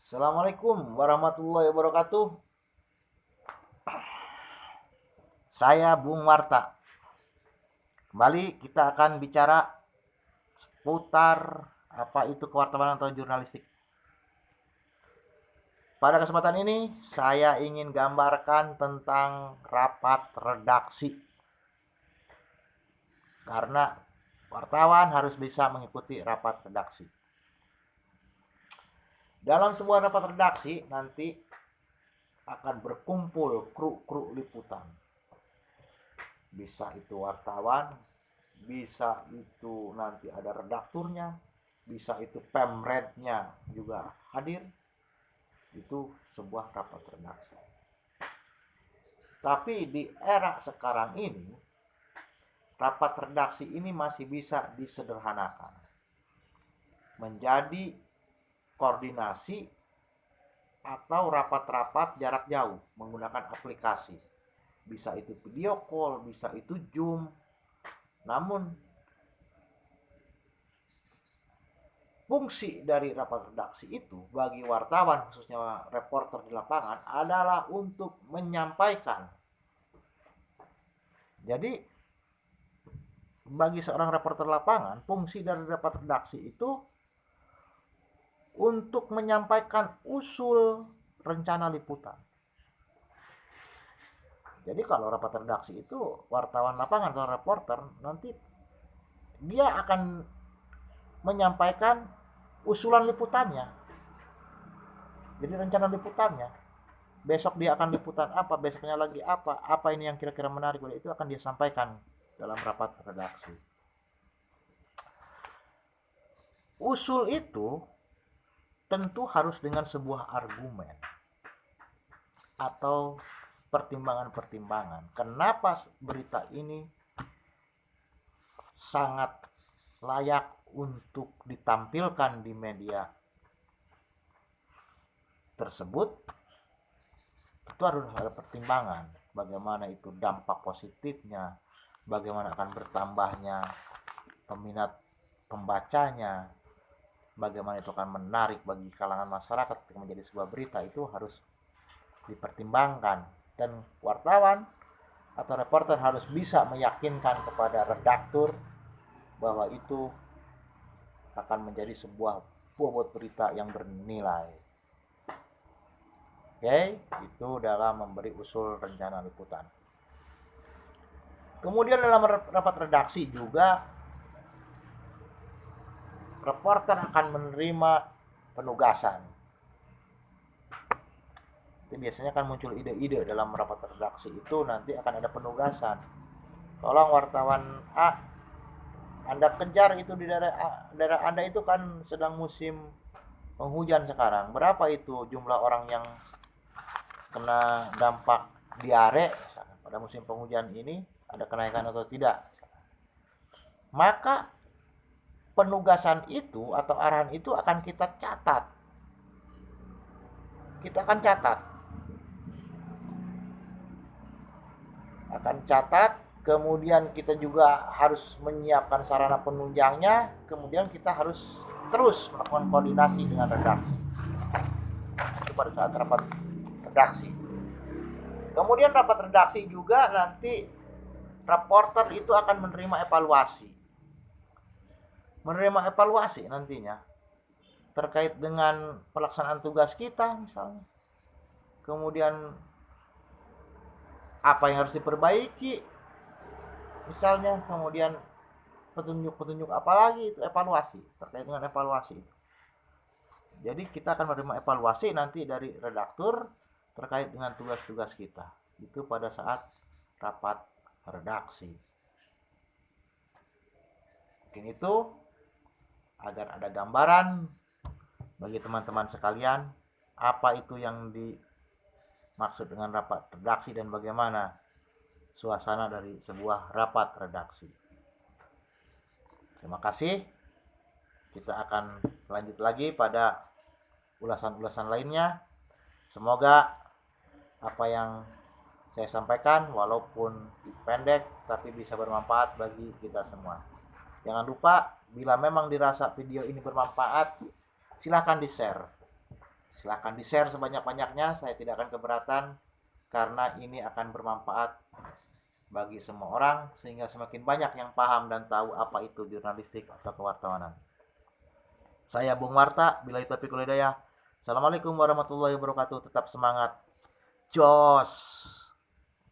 Assalamualaikum warahmatullahi wabarakatuh. Saya Bung Warta. Kembali kita akan bicara seputar apa itu kewartawanan atau jurnalistik. Pada kesempatan ini saya ingin gambarkan tentang rapat redaksi. Karena wartawan harus bisa mengikuti rapat redaksi. Dalam sebuah rapat redaksi nanti akan berkumpul kru liputan. Bisa itu wartawan, bisa itu nanti ada redakturnya, bisa itu pemrednya juga hadir. Itu sebuah rapat redaksi. Tapi di era sekarang ini, rapat redaksi ini masih bisa disederhanakan menjadi koordinasi atau rapat-rapat jarak jauh menggunakan aplikasi. Bisa itu video call, bisa itu Zoom. Namun fungsi dari rapat redaksi itu bagi wartawan, khususnya reporter di lapangan, adalah untuk menyampaikan. Jadi bagi seorang reporter lapangan, fungsi dari rapat redaksi itu untuk menyampaikan usul rencana liputan. Jadi kalau rapat redaksi itu wartawan lapangan atau reporter nanti dia akan menyampaikan usulan liputannya. Jadi rencana liputannya. Besok dia akan liputan apa, besoknya lagi apa ini yang kira-kira menarik, itu akan dia sampaikan dalam rapat redaksi. Usul itu tentu harus dengan sebuah argumen atau pertimbangan-pertimbangan. Kenapa berita ini sangat layak untuk ditampilkan di media tersebut? Itu harus ada pertimbangan. Bagaimana itu dampak positifnya, bagaimana akan bertambahnya peminat pembacanya, bagaimana itu akan menarik bagi kalangan masyarakat untuk menjadi sebuah berita, itu harus dipertimbangkan. Dan wartawan atau reporter harus bisa meyakinkan kepada redaktur bahwa itu akan menjadi sebuah bobot berita yang bernilai. Oke, itu dalam memberi usul rencana liputan. Kemudian dalam rapat redaksi juga reporter akan menerima penugasan. Itu biasanya kan muncul ide-ide dalam rapat redaksi itu, nanti akan ada penugasan. Tolong wartawan A, Anda kejar itu di daerah Anda itu kan sedang musim penghujan sekarang. Berapa itu jumlah orang yang kena dampak diare pada musim penghujan ini, ada kenaikan atau tidak? Maka penugasan itu atau arahan itu akan kita catat. Kita akan catat, kemudian kita juga harus menyiapkan sarana penunjangnya, kemudian kita harus terus melakukan koordinasi dengan redaksi. Itu pada saat rapat redaksi. Kemudian rapat redaksi juga nanti reporter itu akan menerima evaluasi. Menerima evaluasi nantinya terkait dengan pelaksanaan tugas kita misalnya. Kemudian apa yang harus diperbaiki misalnya, kemudian petunjuk-petunjuk apa lagi, itu evaluasi, terkait dengan evaluasi. Jadi kita akan menerima evaluasi nanti dari redaktur terkait dengan tugas-tugas kita. Itu pada saat rapat redaksi. Mungkin itu agar ada gambaran bagi teman-teman sekalian apa itu yang dimaksud dengan rapat redaksi dan bagaimana suasana dari sebuah rapat redaksi. Terima kasih. Kita akan lanjut lagi pada ulasan-ulasan lainnya. Semoga apa yang saya sampaikan walaupun pendek tapi bisa bermanfaat bagi kita semua. Jangan lupa bila memang dirasa video ini bermanfaat, silahkan di-share. Silahkan di-share sebanyak-banyaknya, saya tidak akan keberatan karena ini akan bermanfaat bagi semua orang sehingga semakin banyak yang paham dan tahu apa itu jurnalistik atau kewartawanan. Saya Bung Marta, bila itu Hidayah. Assalamualaikum warahmatullahi wabarakatuh. Tetap semangat. Jos.